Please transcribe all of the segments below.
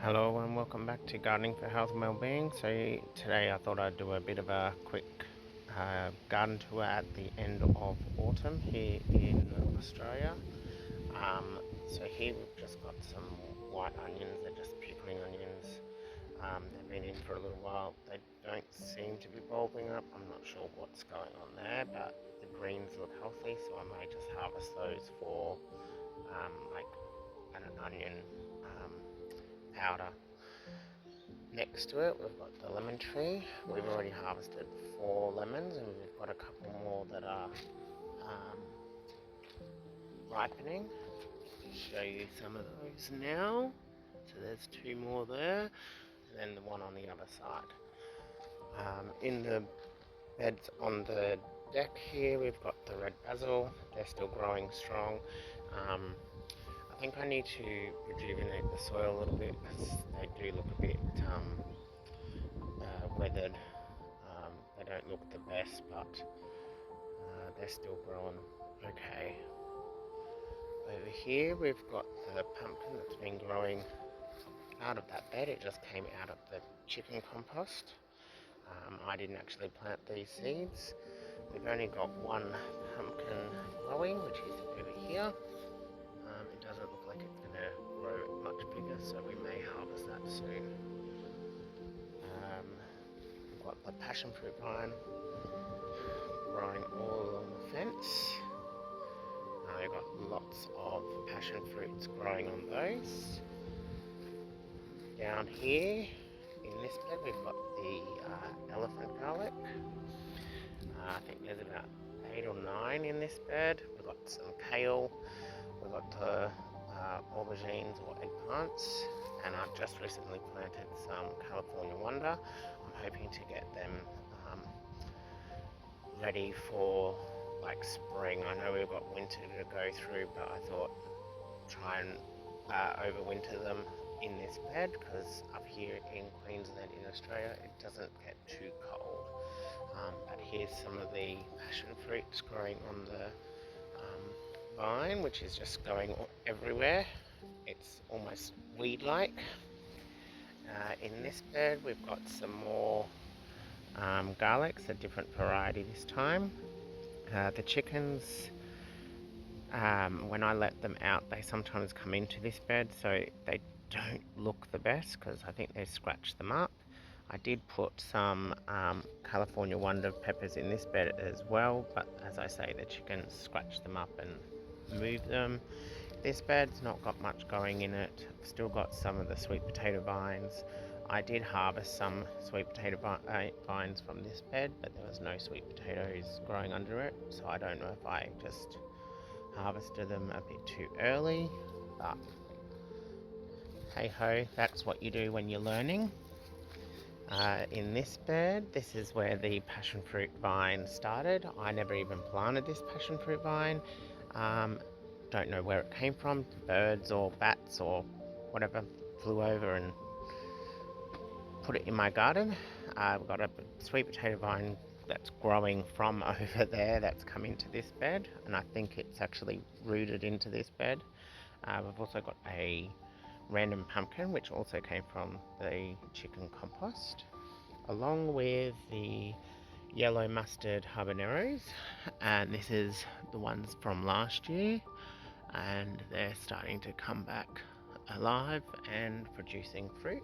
Hello and welcome back to Gardening for Health and Wellbeing. So today I thought I'd do a bit of a quick garden tour at the end of autumn here in Australia. So here we've just got some white onions, they're just pickling onions. They've been in for a little while. They don't seem to be bulbing up. I'm not sure what's going on there, but the greens look healthy, so I may just harvest those for like an onion powder. Next to it, we've got the lemon tree. We've already harvested 4 lemons, and we've got a couple more that are ripening. I'll show you some of those now. So there's 2 more there, and then the one on the other side. In the beds on the deck here, we've got the red basil. They're still growing strong. I think I need to rejuvenate the soil a little bit because they do look a bit weathered. They don't look the best, but they're still growing okay. Over here we've got the pumpkin that's been growing out of that bed. It just came out of the chicken compost. I didn't actually plant these seeds. We've only got one pumpkin growing, which is over here. It doesn't look like it's going to grow much bigger, so we may harvest that soon. We've got the passion fruit vine growing all along the fence. We've got lots of passion fruits growing on those. Down here in this bed we've got the elephant garlic. I think there's about 8 or 9 in this bed. We've got some kale, we've got the aubergines or eggplants, and I've just recently planted some California Wonder. I'm hoping to get them ready for like spring. I know we've got winter to go through, but I thought try and overwinter them in this bed because up here in Queensland in Australia it doesn't get too cold. But here's some of the passion fruits growing on the vine, which is just going everywhere. It's almost weed-like. In this bed we've got some more garlics, a different variety this time. The chickens, when I let them out, they sometimes come into this bed, so they don't look the best because I think they scratched them up. I did put some California Wonder peppers in this bed as well, but as I say, the chickens scratched them up and moved them. This bed's not got much going in it. I've still got some of the sweet potato vines. I did harvest some sweet potato vines from this bed, but there was no sweet potatoes growing under it, so I don't know if I just harvested them a bit too early, but hey ho, that's what you do when you're learning. In this bed, this is where the passion fruit vine started. I never even planted this passion fruit vine. Don't know where it came from. Birds or bats or whatever flew over and put it in my garden. I've got a sweet potato vine that's growing from over there that's come into this bed, and I think it's actually rooted into this bed. We've also got a random pumpkin which also came from the chicken compost, along with the yellow mustard habaneros, and this is the ones from last year, and they're starting to come back alive and producing fruit.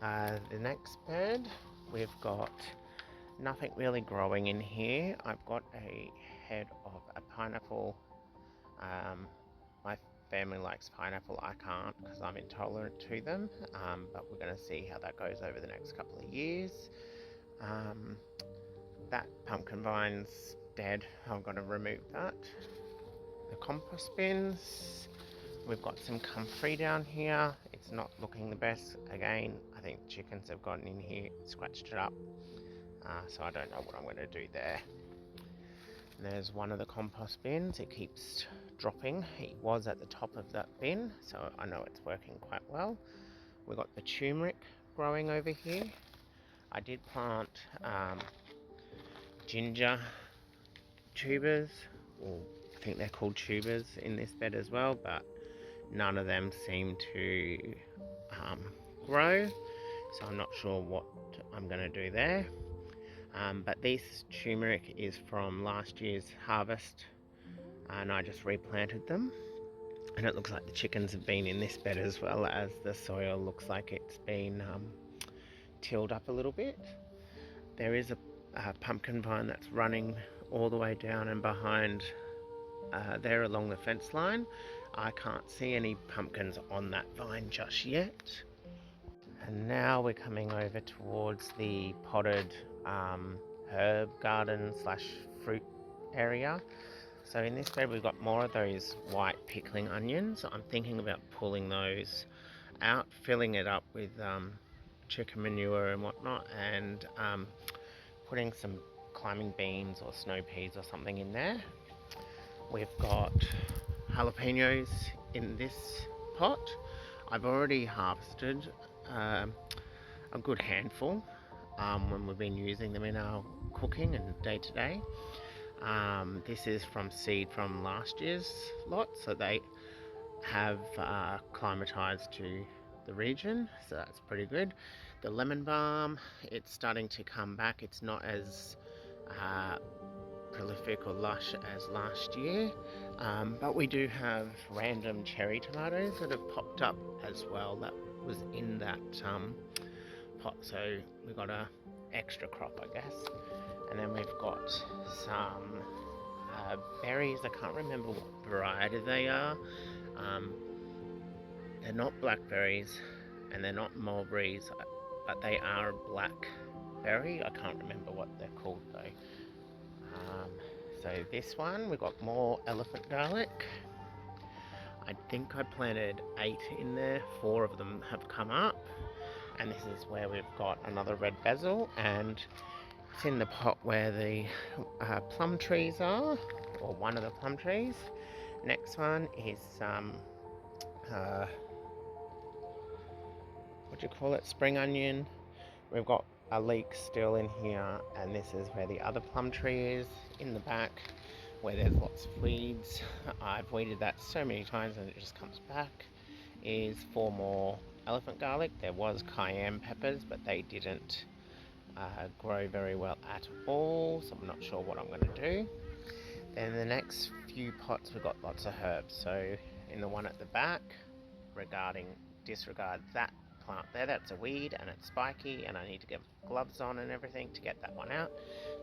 The next bed, we've got nothing really growing in here. I've got a head of a pineapple. My family likes pineapple. I can't because I'm intolerant to them, but we're going to see how that goes over the next couple of years. That pumpkin vine's dead. I've got to remove that. The compost bins, we've got some comfrey down here. It's not looking the best. Again, I think chickens have gotten in here, scratched it up, so I don't know what I'm going to do there. There's one of the compost bins. It keeps dropping. It was at the top of that bin, so I know it's working quite well. We've got the turmeric growing over here. I did plant ginger tubers, or I think they're called tubers, in this bed as well, but none of them seem to grow, so I'm not sure what I'm going to do there. But this turmeric is from last year's harvest, and I just replanted them. And it looks like the chickens have been in this bed as well, as the soil looks like it's been tilled up a little bit. There is a pumpkin vine that's running all the way down and behind there along the fence line. I can't see any pumpkins on that vine just yet. And now we're coming over towards the potted herb garden slash fruit area. So in this bed we've got more of those white pickling onions. I'm thinking about pulling those out, filling it up with chicken manure and whatnot, and putting some climbing beans or snow peas or something in there. We've got jalapenos in this pot. I've already harvested a good handful when we've been using them in our cooking and day to day. This is from seed from last year's lot, so they have climatized to the region, so that's pretty good. The lemon balm, it's starting to come back. It's not as prolific or lush as last year, but we do have random cherry tomatoes that have popped up as well that was in that pot, so we got a extra crop, I guess. And then we've got some berries. I can't remember what variety they are. They're not blackberries and they're not mulberries, but they are blackberry. I can't remember what they're called though. So this one, we've got more elephant garlic. I think I planted 8 in there, 4 of them have come up. And this is where we've got another red basil, and it's in the pot where the plum trees are, or one of the plum trees. Next one is what do you call it, spring onion. We've got a leek still in here, and this is where the other plum tree is in the back, where there's lots of weeds. I've weeded that so many times and it just comes back. Is 4 more elephant garlic. There was cayenne peppers, but they didn't grow very well at all, so I'm not sure what I'm going to do. Then the next few pots we've got lots of herbs. So in the one at the back, disregard that plant there, that's a weed and it's spiky and I need to get gloves on and everything to get that one out.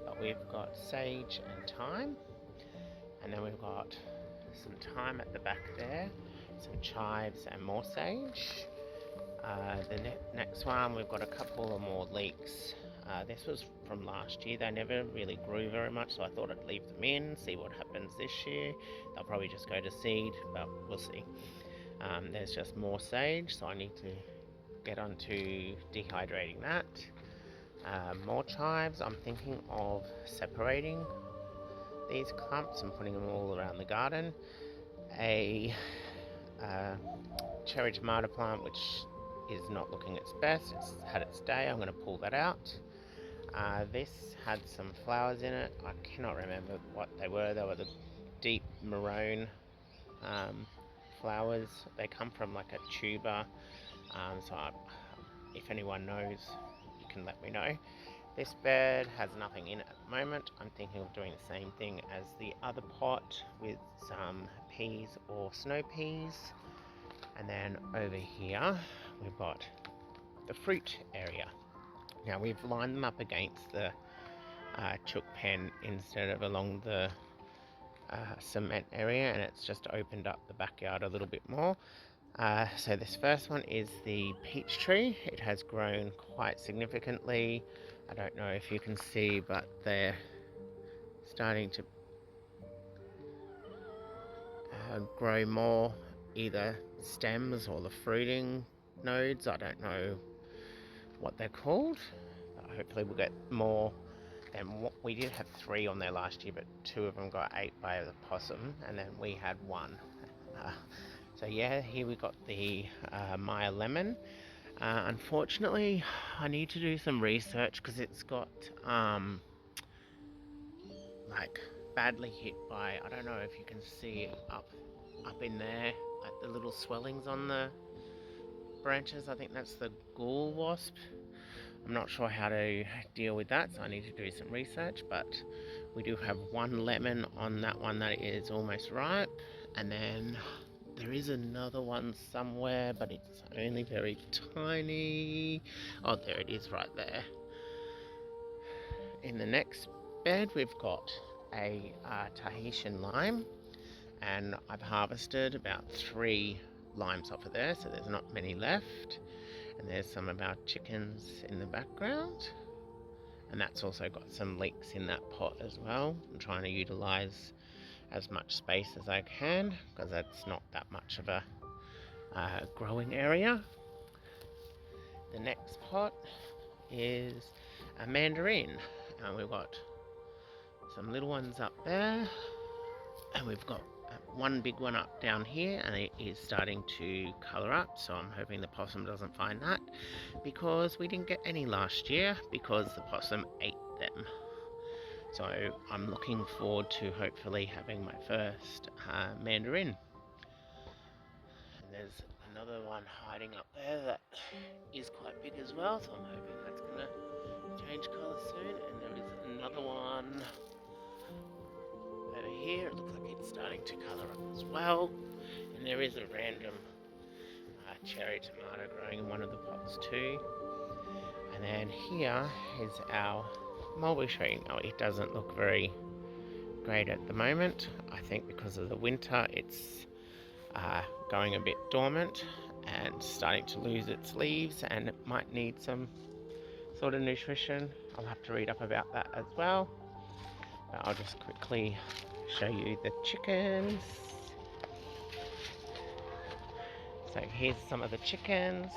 But we've got sage and thyme, and then we've got some thyme at the back there, some chives and more sage. The next one, we've got a couple of more leeks. This was from last year. They never really grew very much, so I thought I'd leave them in, see what happens this year. They'll probably just go to seed, but we'll see. There's just more sage, so I need to get onto dehydrating that. More chives. I'm thinking of separating these clumps and putting them all around the garden. A cherry tomato plant which is not looking its best. It's had its day. I'm going to pull that out. This had some flowers in it. I cannot remember what they were. They were the deep maroon flowers. They come from like a tuber. If anyone knows, you can let me know. This bed has nothing in it at the moment. I'm thinking of doing the same thing as the other pot with some peas or snow peas. And then over here we've got the fruit area. Now we've lined them up against the chook pen instead of along the cement area, and it's just opened up the backyard a little bit more. So this first one is the peach tree. It has grown quite significantly. I don't know if you can see, but they're starting to grow more, either stems or the fruiting nodes. I don't know what they're called. Hopefully we'll get more than what we did. Have 3 on there last year, but 2 of them got ate by the possum, and then we had 1. So yeah, here we got the Maya lemon. Unfortunately, I need to do some research because it's got like badly hit by, I don't know if you can see it up in there. like the little swellings on the branches. I think that's the ghoul wasp. I'm not sure how to deal with that, so I need to do some research, but we do have one lemon on that one that is almost ripe, and then there is another one somewhere, but it's only very tiny. Oh, there it is right there. In the next bed we've got a Tahitian lime, and I've harvested about 3 limes off of there, so there's not many left. And there's some of our chickens in the background, and that's also got some leeks in that pot as well. I'm trying to utilize as much space as I can because that's not that much of a growing area. The next pot is a mandarin, and we've got some little ones up there, and we've got one big one up down here, and it is starting to colour up, so I'm hoping the possum doesn't find that, because we didn't get any last year because the possum ate them. So I'm looking forward to hopefully having my first mandarin. And there's another one hiding up there that is quite big as well, so I'm hoping that's going to change colour soon. And there is another one over here. It looks like it's starting to colour up as well. And there is a random cherry tomato growing in one of the pots too. And then here is our mulberry tree. Now it doesn't look very great at the moment. I think because of the winter it's going a bit dormant and starting to lose its leaves, and it might need some sort of nutrition. I'll have to read up about that as well. But I'll just quickly show you the chickens. So here's some of the chickens.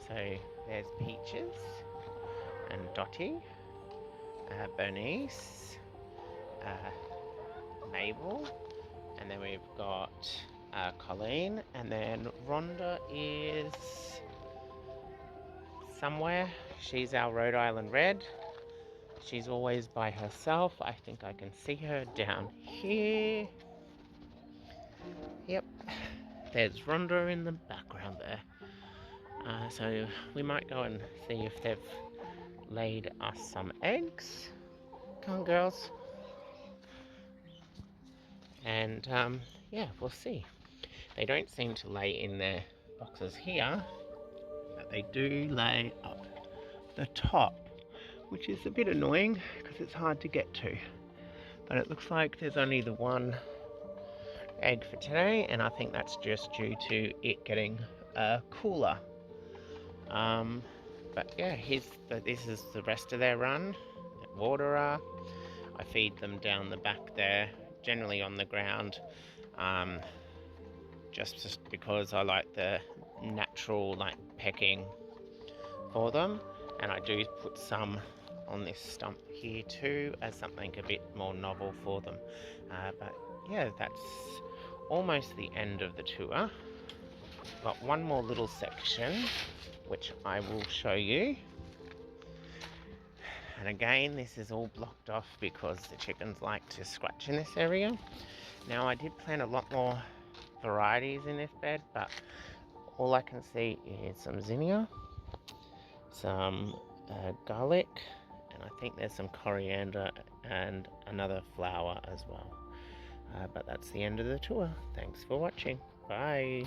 So there's Peaches and Dottie, Bernice, Mabel, and then we've got Colleen, and then Rhonda is somewhere. She's our Rhode Island Red. She's always by herself. I think I can see her down here. Yep, there's Rhonda in the background there. So we might go and see if they've laid us some eggs. Come on, girls. And yeah, we'll see. They don't seem to lay in their boxes here, but they do lay up the top, which is a bit annoying because it's hard to get to. But it looks like there's only the one egg for today, and I think that's just due to it getting cooler. But yeah, this is the rest of their run. Waterer. I feed them down the back there, generally on the ground, just because I like the natural pecking for them, and I do put some on this stump here too as something a bit more novel for them. But yeah, that's almost the end of the tour. Got one more little section which I will show you. And again, this is all blocked off because the chickens like to scratch in this area. Now I did plant a lot more varieties in this bed, but all I can see is some zinnia, some garlic, and I think there's some coriander and another flower as well. But that's the end of the tour. Thanks for watching. Bye.